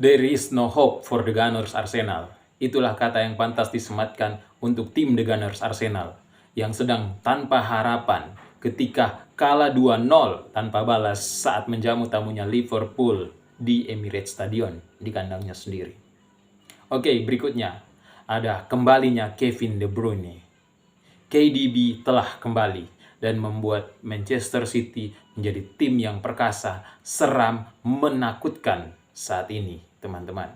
There is no hope for the Gunners Arsenal. Itulah kata yang pantas disematkan untuk tim The Gunners Arsenal yang sedang tanpa harapan ketika kalah 2-0 tanpa balas saat menjamu tamunya Liverpool di Emirates Stadium di kandangnya sendiri. Oke, berikutnya ada kembalinya Kevin De Bruyne. KDB telah kembali dan membuat Manchester City menjadi tim yang perkasa, seram, menakutkan saat ini, teman-teman.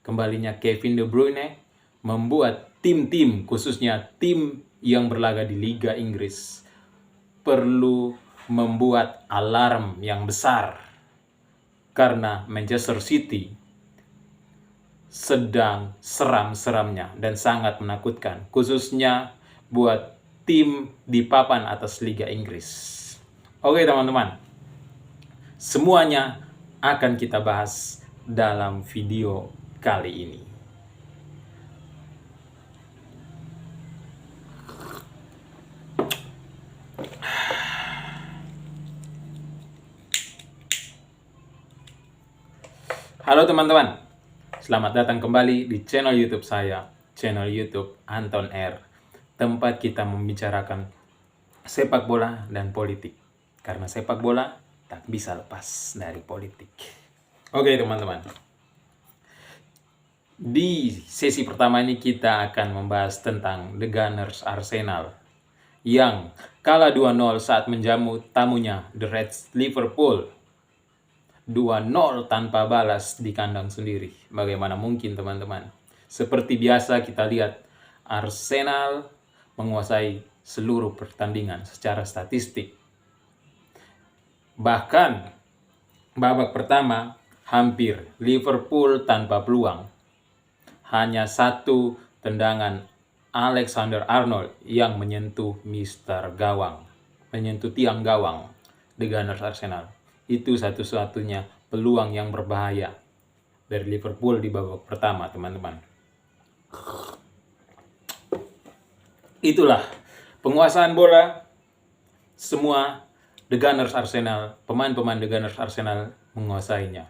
Kembalinya Kevin De Bruyne membuat tim-tim, khususnya tim yang berlaga di Liga Inggris, perlu membuat alarm yang besar karena Manchester City sedang seram-seramnya dan sangat menakutkan, khususnya buat tim di papan atas Liga Inggris. Oke teman-teman, semuanya akan kita bahas dalam video kali ini. Halo teman-teman, selamat datang kembali di channel YouTube saya, channel YouTube Anton R, tempat kita membicarakan sepak bola dan politik. Karena sepak bola tak bisa lepas dari politik. Oke teman-teman, di sesi pertama ini kita akan membahas tentang The Gunners Arsenal yang kalah 2-0 saat menjamu tamunya The Reds Liverpool. 2-0 tanpa balas di kandang sendiri. Bagaimana mungkin teman-teman? Seperti biasa kita lihat Arsenal menguasai seluruh pertandingan secara statistik. Bahkan babak pertama hampir Liverpool tanpa peluang. Hanya satu tendangan Alexander Arnold yang menyentuh Mr. Gawang, menyentuh tiang gawang The Gunners Arsenal. Itu satu-satunya peluang yang berbahaya dari Liverpool di babak pertama, teman-teman. Itulah penguasaan bola. Semua The Gunners Arsenal, pemain-pemain The Gunners Arsenal menguasainya.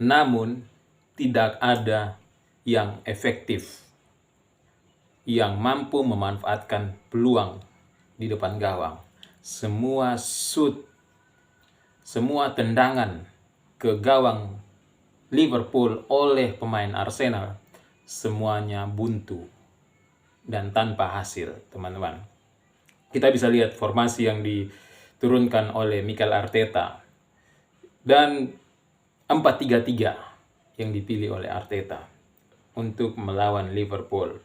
Namun, tidak ada yang efektif, yang mampu memanfaatkan peluang di depan gawang. Semua shoot, semua tendangan ke gawang Liverpool oleh pemain Arsenal semuanya buntu dan tanpa hasil, teman-teman. Kita bisa lihat formasi yang diturunkan oleh Mikel Arteta dan 4-3-3 yang dipilih oleh Arteta untuk melawan Liverpool.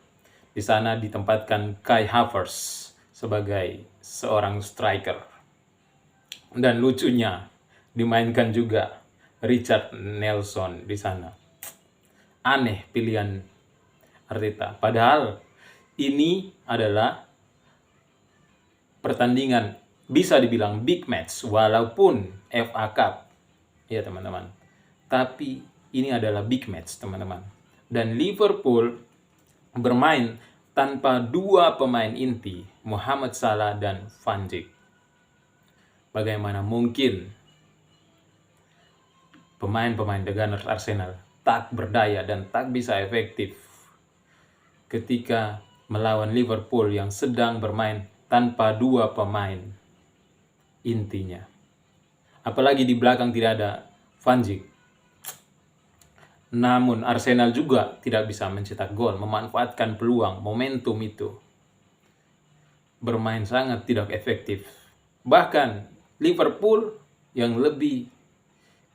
Di sana ditempatkan Kai Havertz sebagai seorang striker. Dan lucunya dimainkan juga Richard Nelson di sana. Aneh pilihan Arteta. Padahal ini adalah pertandingan bisa dibilang big match walaupun FA Cup. Ya teman-teman. Tapi ini adalah big match teman-teman. Dan Liverpool bermain tanpa dua pemain inti, Mohamed Salah dan Van Dijk. Bagaimana mungkin pemain-pemain The Gunners Arsenal tak berdaya dan tak bisa efektif ketika melawan Liverpool yang sedang bermain tanpa dua pemain intinya. Apalagi di belakang tidak ada Van Dijk. Namun Arsenal juga tidak bisa mencetak gol, memanfaatkan peluang, momentum itu. Bermain sangat tidak efektif. Bahkan Liverpool yang lebih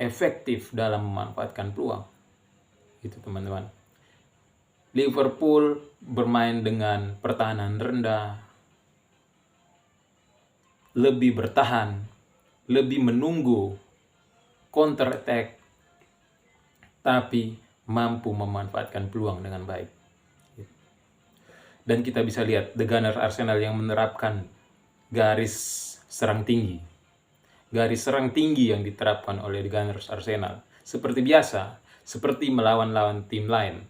efektif dalam memanfaatkan peluang. Itu teman-teman. Liverpool bermain dengan pertahanan rendah, lebih bertahan, lebih menunggu counter attack, tapi mampu memanfaatkan peluang dengan baik. Dan kita bisa lihat The Gunners Arsenal yang menerapkan garis serang tinggi. Garis serang tinggi yang diterapkan oleh The Gunners Arsenal. Seperti biasa, seperti melawan-lawan tim lain.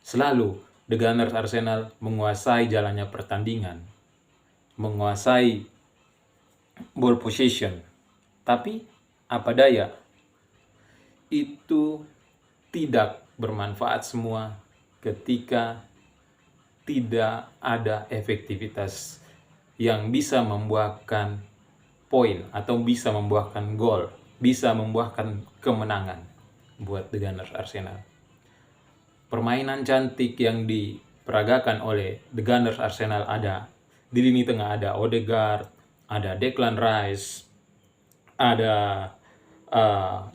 Selalu The Gunners Arsenal menguasai jalannya pertandingan. Menguasai ball possession. Tapi apa daya, itu tidak bermanfaat semua ketika tidak ada efektivitas yang bisa membuahkan poin atau bisa membuahkan gol, bisa membuahkan kemenangan buat The Gunners Arsenal. Permainan cantik yang diperagakan oleh The Gunners Arsenal ada di lini tengah, ada Odegaard, ada Declan Rice, ada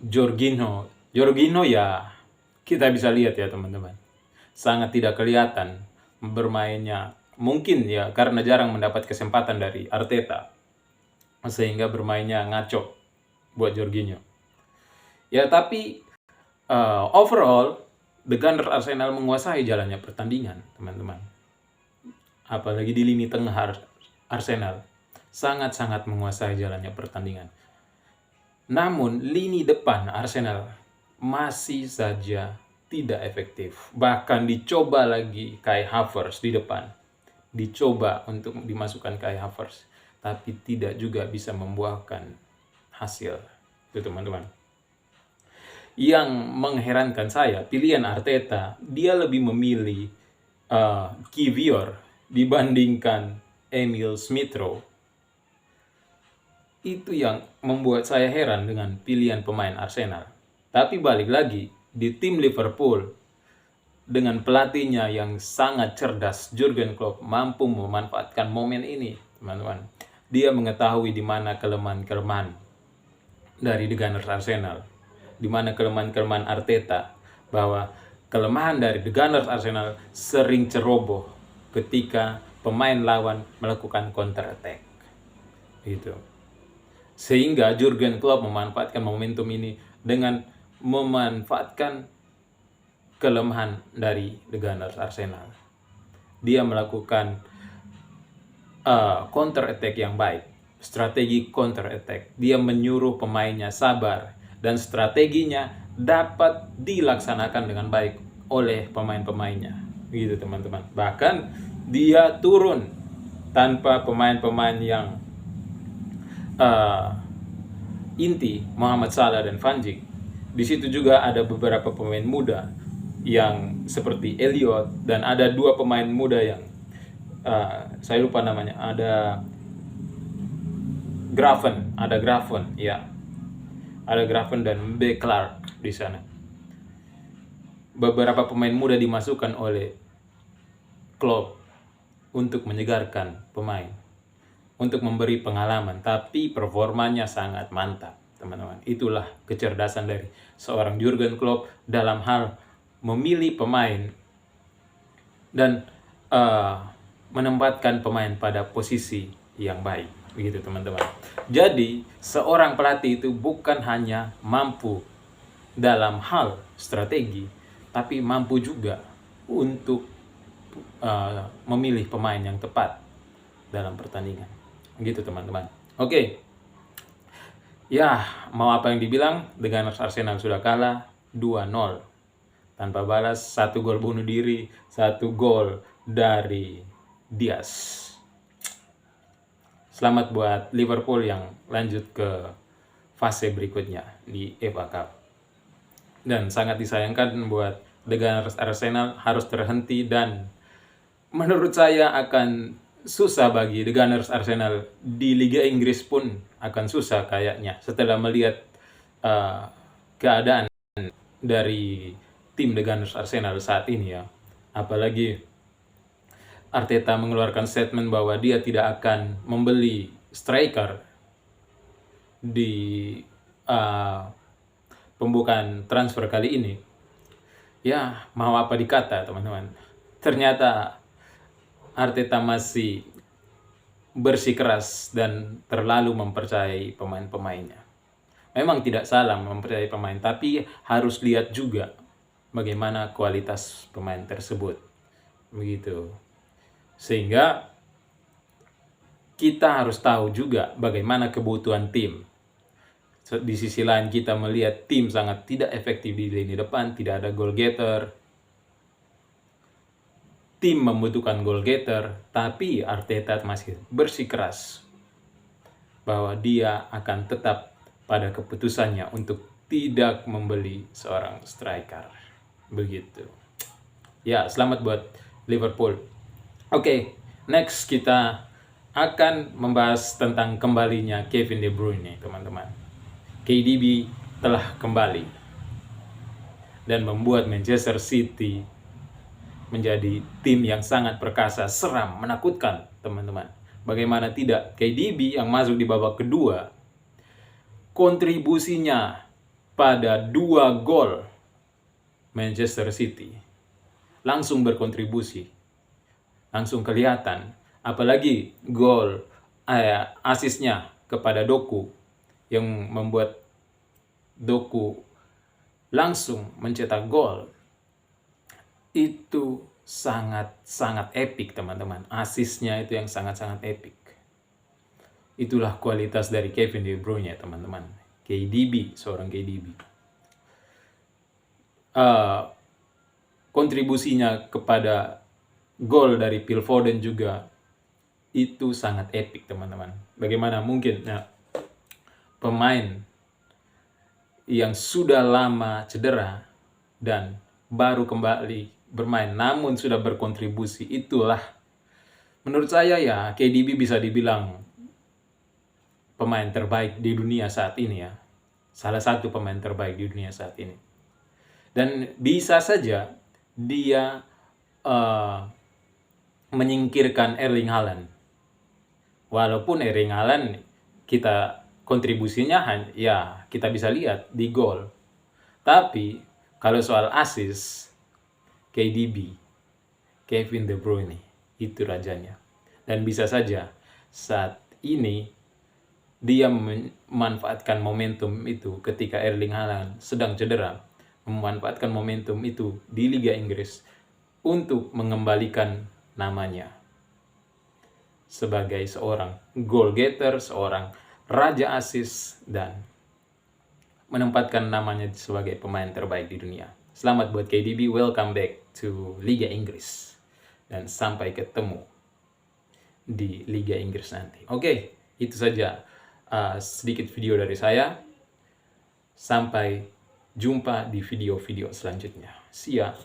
Jorginho. Jorginho ya kita bisa lihat ya teman-teman, sangat tidak kelihatan bermainnya. Mungkin ya karena jarang mendapat kesempatan dari Arteta, sehingga bermainnya ngaco buat Jorginho. Ya tapi overall The Gunners Arsenal menguasai jalannya pertandingan, teman-teman. Apalagi di lini tengah Arsenal sangat-sangat menguasai jalannya pertandingan. Namun lini depan Arsenal masih saja tidak efektif. Bahkan dicoba lagi Kai Havertz di depan. Dicoba untuk dimasukkan Kai Havertz, tapi tidak juga bisa membuahkan hasil. Itu teman-teman. Yang mengherankan saya, pilihan Arteta, dia lebih memilih Kivior dibandingkan Emil Smith Rowe. Itu yang membuat saya heran dengan pilihan pemain Arsenal. Tapi balik lagi, di tim Liverpool, dengan pelatihnya yang sangat cerdas, Jurgen Klopp mampu memanfaatkan momen ini, teman-teman. Dia mengetahui di mana kelemahan-kelemahan dari The Gunners Arsenal, di mana kelemahan-kelemahan Arteta, bahwa kelemahan dari The Gunners Arsenal sering ceroboh ketika pemain lawan melakukan counter attack. Gitu. Sehingga Jurgen Klopp memanfaatkan momentum ini dengan memanfaatkan kelemahan dari The Gunners Arsenal. Dia melakukan counter attack yang baik, strategi counter attack. Dia menyuruh pemainnya sabar dan strateginya dapat dilaksanakan dengan baik oleh pemain-pemainnya. Begitu teman-teman. Bahkan dia turun tanpa pemain-pemain yang inti, Mohamed Salah dan Van Dijk. Di situ juga ada beberapa pemain muda yang seperti Elliot, dan ada dua pemain muda yang saya lupa namanya, ada Graven ya. Ada Graven dan B. Clark di sana. Beberapa pemain muda dimasukkan oleh Klopp untuk menyegarkan pemain, untuk memberi pengalaman, tapi performanya sangat mantap, teman-teman. Itulah kecerdasan dari seorang Jurgen Klopp dalam hal memilih pemain dan menempatkan pemain pada posisi yang baik, begitu teman-teman. Jadi seorang pelatih itu bukan hanya mampu dalam hal strategi, tapi mampu juga untuk memilih pemain yang tepat dalam pertandingan. Gitu teman-teman. Oke. Ya, mau apa yang dibilang, The Gunners Arsenal sudah kalah 2-0. Tanpa balas, 1 gol bunuh diri, 1 gol dari Diaz. Selamat buat Liverpool yang lanjut ke fase berikutnya di FA Cup. Dan sangat disayangkan buat The Gunners Arsenal harus terhenti, dan menurut saya akan susah bagi The Gunners Arsenal di Liga Inggris pun akan susah kayaknya setelah melihat keadaan dari tim The Gunners Arsenal saat ini ya. Apalagi Arteta mengeluarkan statement bahwa dia tidak akan membeli striker di pembukaan transfer kali ini. Ya, mau apa dikata teman-teman. Ternyata Arteta masih bersikeras dan terlalu mempercayai pemain-pemainnya. Memang tidak salah mempercayai pemain, tapi harus lihat juga bagaimana kualitas pemain tersebut. Begitu. Sehingga kita harus tahu juga bagaimana kebutuhan tim. Di sisi lain kita melihat tim sangat tidak efektif di lini depan, tidak ada goal getter. Tim membutuhkan goal getter, tapi Arteta masih bersikeras bahwa dia akan tetap pada keputusannya untuk tidak membeli seorang striker. Begitu. Ya, selamat buat Liverpool. Oke, next kita akan membahas tentang kembalinya Kevin De Bruyne, teman-teman. KDB telah kembali dan membuat Manchester City menjadi tim yang sangat perkasa, seram, menakutkan, teman-teman. Bagaimana tidak, KDB yang masuk di babak kedua, kontribusinya pada 2 gol Manchester City langsung berkontribusi, langsung kelihatan. Apalagi gol asisnya kepada Doku yang membuat Doku langsung mencetak gol. Itu sangat-sangat epic, teman-teman. Asisnya itu yang sangat-sangat epic. Itulah kualitas dari Kevin De Bruyne, teman-teman. KDB, seorang KDB. Kontribusinya kepada gol dari Phil Foden juga itu sangat epic, teman-teman. Bagaimana mungkin pemain yang sudah lama cedera dan baru kembali bermain namun sudah berkontribusi, itulah menurut saya ya KDB bisa dibilang pemain terbaik di dunia saat ini ya. Salah satu pemain terbaik di dunia saat ini. Dan bisa saja dia menyingkirkan Erling Haaland. Walaupun Erling Haaland kita kontribusinya ya kita bisa lihat di gol. Tapi kalau soal assist, KDB, Kevin De Bruyne, itu rajanya. Dan bisa saja saat ini dia memanfaatkan momentum itu ketika Erling Haaland sedang cedera, memanfaatkan momentum itu di Liga Inggris untuk mengembalikan namanya sebagai seorang goal getter, seorang raja assist, dan menempatkan namanya sebagai pemain terbaik di dunia. Selamat buat KDB, welcome back to Liga Inggris. Dan sampai ketemu di Liga Inggris nanti. Oke, itu saja sedikit video dari saya. Sampai jumpa di video-video selanjutnya. See ya.